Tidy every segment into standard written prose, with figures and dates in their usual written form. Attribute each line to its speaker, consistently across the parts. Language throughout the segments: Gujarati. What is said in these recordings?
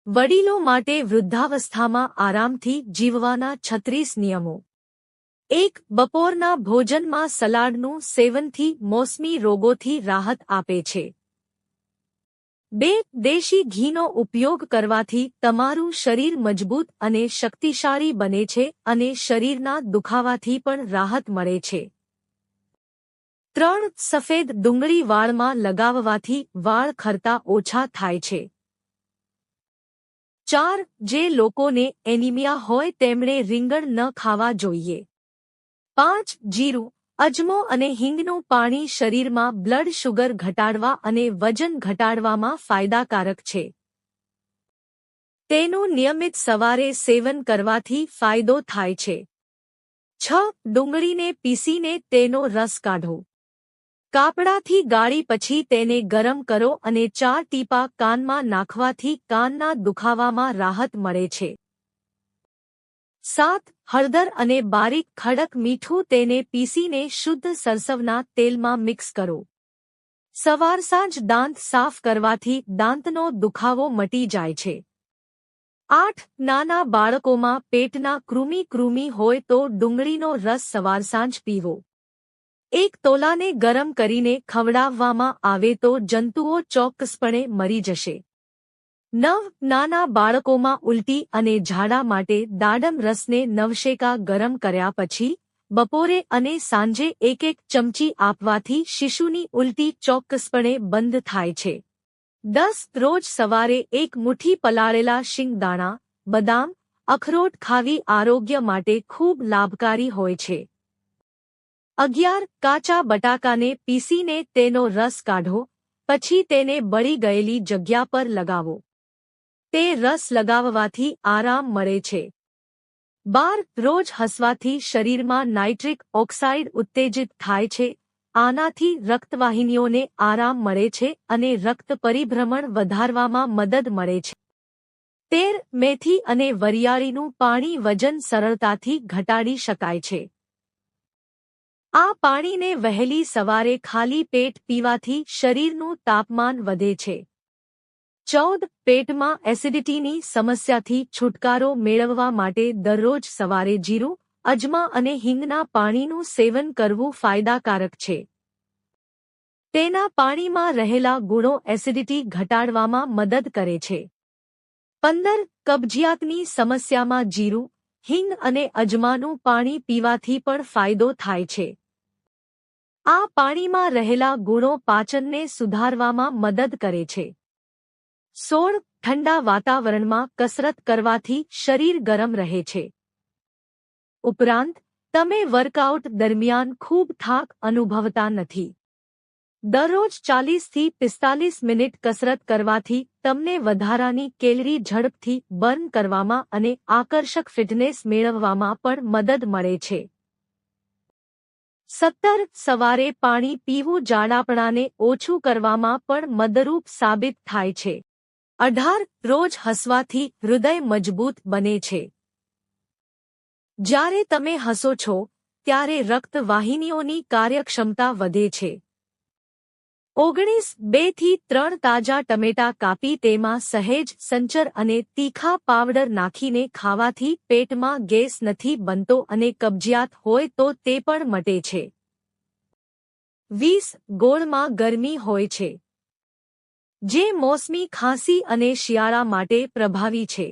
Speaker 1: વડીલો માટે વૃદ્ધાવસ્થામાં આરામથી જીવવાના 36 નિયમો। 1. બપોરના ભોજનમાં સલાડનું સેવનથી મોસમી રોગોથી રાહત આપે છે। 2. દેશી ઘીનો ઉપયોગ કરવાથી તમારું શરીર મજબૂત અને શક્તિશાળી બને છે અને શરીરના દુખાવાથી પણ રાહત મળે છે। 3. સફેદ ડુંગળી વાળમાં લગાવવાથી વાળ ખરતા ઓછા થાય છે। 4. જે લોકોને એનિમિયા હોય તેમણે રીંગણ ન ખાવા જોઈએ। 5. જીરું, અજમો અને હિંગનું પાણી શરીરમાં બ્લડ શુગર ઘટાડવા અને વજન ઘટાડવામાં ફાયદાકારક છે। તેનું નિયમિત સવારે સેવન કરવાથી ફાયદો થાય છે। 6. ડુંગળીને પીસીને તેનો રસ કાઢો। કાપડાથી ગાળી પછી તેને ગરમ કરો અને 4 ટીપા કાનમાં નાખવાથી કાનના દુખાવામાં રાહત મળે છે। 7. હળદર અને બારીક ખડક મીઠું તેને પીસીને શુદ્ધ સરસવના તેલમાં મિક્સ કરો। સવાર સાંજ દાંત સાફ કરવાથી દાંતનો દુખાવો મટી જાય છે। 8. નાના બાળકોમાં પેટના કૃમિ હોય તો ડુંગળીનો રસ સવાર સાંજ પીવો। 1 તોલાને ગરમ કરીને ખવડાવવામાં આવે તો જંતુઓ ચોક્કસપણે મરી જશે। 9. નાના બાળકોમાં ઉલટી અને ઝાડા માટે દાડમ રસને નવશેકા ગરમ કર્યા પછી બપોરે અને સાંજે 1-1 ચમચી આપવાથી શિશુની ઉલટી ચોક્કસપણે બંધ થાય છે। 10. રોજ સવારે 1 મુઠ્ઠી પલાળેલા શિંગદાણા, બદામ, અખરોટ ખાવી આરોગ્ય માટે ખૂબ લાભકારી હોય છે। 11. કાચા બટાકાને પીસીને તેનો રસ કાઢો, પછી તેને બળી ગયેલી જગ્યા પર લગાવો। તે રસ લગાવવાથી આરામ મળે છે। 12. રોજ હસવાથી શરીરમાં નાઇટ્રિક ઓક્સાઇડ ઉત્તેજિત થાય છે, આનાથી રક્તવાહિનીઓને આરામ મળે છે અને રક્ત પરિભ્રમણ વધારવામાં મદદ મળે છે। 13. મેથી અને વરિયાળીનું પાણી વજન સરળતાથી ઘટાડી શકાય છે। આ પાણીને વહેલી સવારે ખાલી પેટ પીવાથી શરીરનું તાપમાન વધે છે। 14. પેટમાં એસિડિટીની સમસ્યાથી છુટકારો મેળવવા માટે દરરોજ સવારે જીરું, અજમા અને હિંગના પાણીનું સેવન કરવું ફાયદાકારક છે। તેના પાણીમાં રહેલા ગુણો એસિડિટી ઘટાડવામાં મદદ કરે છે। 15. કબજિયાતની સમસ્યામાં જીરું, હિંગ અને અજમાનું પાણી પીવાથી પણ ફાયદો થાય છે। આ પાણીમાં રહેલા ગુણો પાચનને સુધારવામાં મદદ કરે છે। 16. ઠંડા વાતાવરણમાં કસરત કરવાથી શરીર ગરમ રહે છે। ઉપરાંત, તમે વર્કઆઉટ દરમિયાન ખૂબ થાક અનુભવતા નથી। દરરોજ 40 થી 45 મિનિટ કસરત કરવાથી તમને વધારાની કેલરી ઝડપથી બર્ન કરવામાં અને આકર્ષક ફિટનેસ મેળવવામાં પણ મદદ મળે છે। 17. સવારે પાણી પીવું જાડાપણાને ઓછું કરવામાં પણ મદદરૂપ સાબિત થાય છે। 18. રોજ હસવાથી હૃદય મજબૂત બને છે। જ્યારે તમે હસો છો, ત્યારે રક્તવાહિનીઓની કાર્યક્ષમતા વધે છે। 19. 2 થી 3 તાજા ટમેટાં કાપી તેમાં સહેજ સંચર અને તીખા પાવડર નાખીને ખાવાથી પેટમાં ગેસ નથી બનતો અને કબજિયાત હોય તો તે પણ મટે છે। 20. ગોળમાં ગરમી હોય છે, જે મોસમી ખાંસી અને શિયાળા માટે પ્રભાવી છે।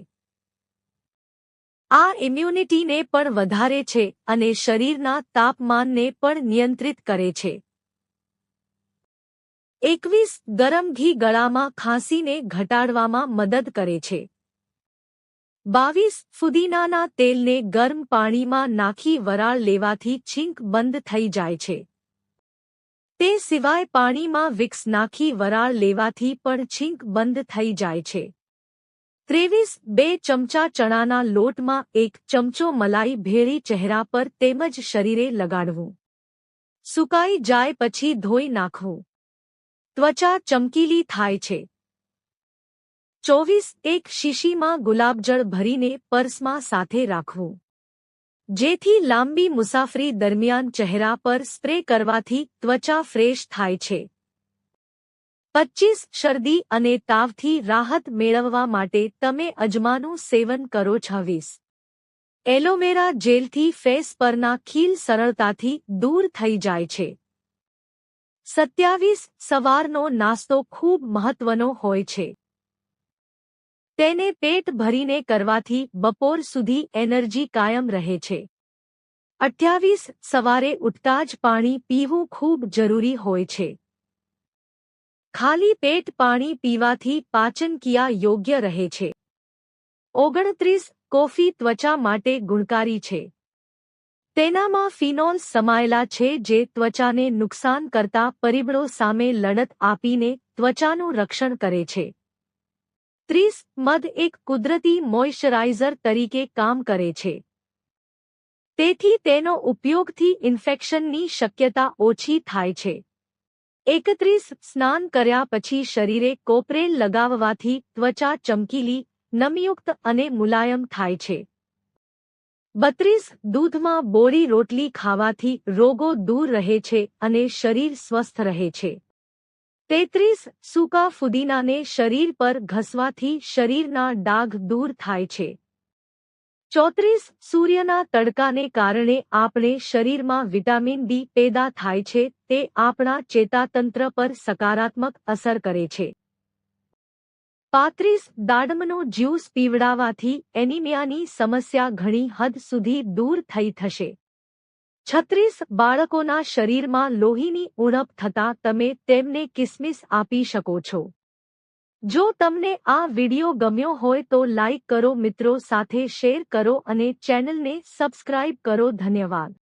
Speaker 1: આ ઇમ્યુનિટીને પણ વધારે છે અને શરીરના તાપમાનને પણ નિયંત્રિત કરે છે। 21. ગરમ ઘી ગળામાં ખાંસીને ઘટાડવામાં મદદ કરે છે। 22. ફુદીનાના તેલને ગરમ પાણીમાં નાખી વરાળ લેવાથી છીંક બંધ થઈ જાય છે। તે સિવાય પાણીમાં વિક્સ નાખી વરાળ લેવાથી પણ છીંક બંધ થઈ જાય છે। 23. 2 ચમચા ચણાના લોટમાં 1 ચમચો મલાઈ ભેળી ચહેરા પર તેમજ શરીરે લગાડવું। સુકાઈ જાય પછી ધોઈ નાખવું। ત્વચા ચમકીલી થાય છે। 24. 1 શીશીમાં ગુલાબજળ ભરીને પર્સમાં સાથે રાખવું, જેથી લાંબી મુસાફરી દરમિયાન ચહેરા પર સ્પ્રે કરવાથી ત્વચા ફ્રેશ થાય છે। 25 શરદી અને તાવથી રાહત મેળવવા માટે તમે અજમાનું સેવન કરો. 26 એલોવેરા જેલથી ફેસ પરના ખીલ સરળતાથી દૂર થઈ જાય છે. 27 સવારનો નાસ્તો ખૂબ મહત્વનો હોય છે. તેને પેટ ભરીને કરવાથી બપોર સુધી એનર્જી કાયમ રહે છે. 28 સવારે ઉઠતા જ પાણી પીવું ખૂબ જરૂરી હોય છે. ખાલી પેટ પાણી પીવાથી પાચન ક્રિયા યોગ્ય રહે છે. 29 કોફી ત્વચા માટે ગુણકારી છે. તેનામાં ફિનોલ સમાયેલા છે જે ત્વચાને નુકસાન કરતા પરિબળો સામે લડત આપીને ત્વચાનું રક્ષણ કરે છે. 30 મધ એક કુદરતી મોઇશ્ચરાઇઝર તરીકે કામ કરે છે. તેથી તેનો ઉપયોગથી ઇન્ફેક્શનની શક્યતા ઓછી થાય છે. 31 સ્નાન કર્યા પછી શરીરે કોપરેલ લગાવવાથી ત્વચા ચમકીલી, નમયુક્ત અને મુલાયમ થાય છે. 32 દૂધમાં બોળી રોટલી ખાવાથી રોગો દૂર રહે છે અને શરીર સ્વસ્થ રહે છે. 33 સૂકા ફુદીનાને શરીર પર ઘસવાથી શરીરના ડાઘ દૂર થાય છે. 34 સૂર્યના તડકાને કારણે આપણે શરીરમાં વિટામિન ડી પેદા થાય છે, તે આપણા ચેતાતંત્ર પર સકારાત્મક અસર કરે છે. 35 દાડમનો જ્યુસ પીવડાવવાથી એનિમિયાની સમસ્યા ઘણી હદ સુધી દૂર થઈ થશે. 36 બાળકોના શરીરમાં લોહીની ઉણપ થતાં તમે તેમને કિસમિસ આપી શકો છો. જો તમને આ વિડિયો ગમ્યો હોય તો લાઇક કરો, મિત્રો સાથે શેર કરો અને ચેનલને સબસ્ક્રાઇબ કરો. ધન્યવાદ.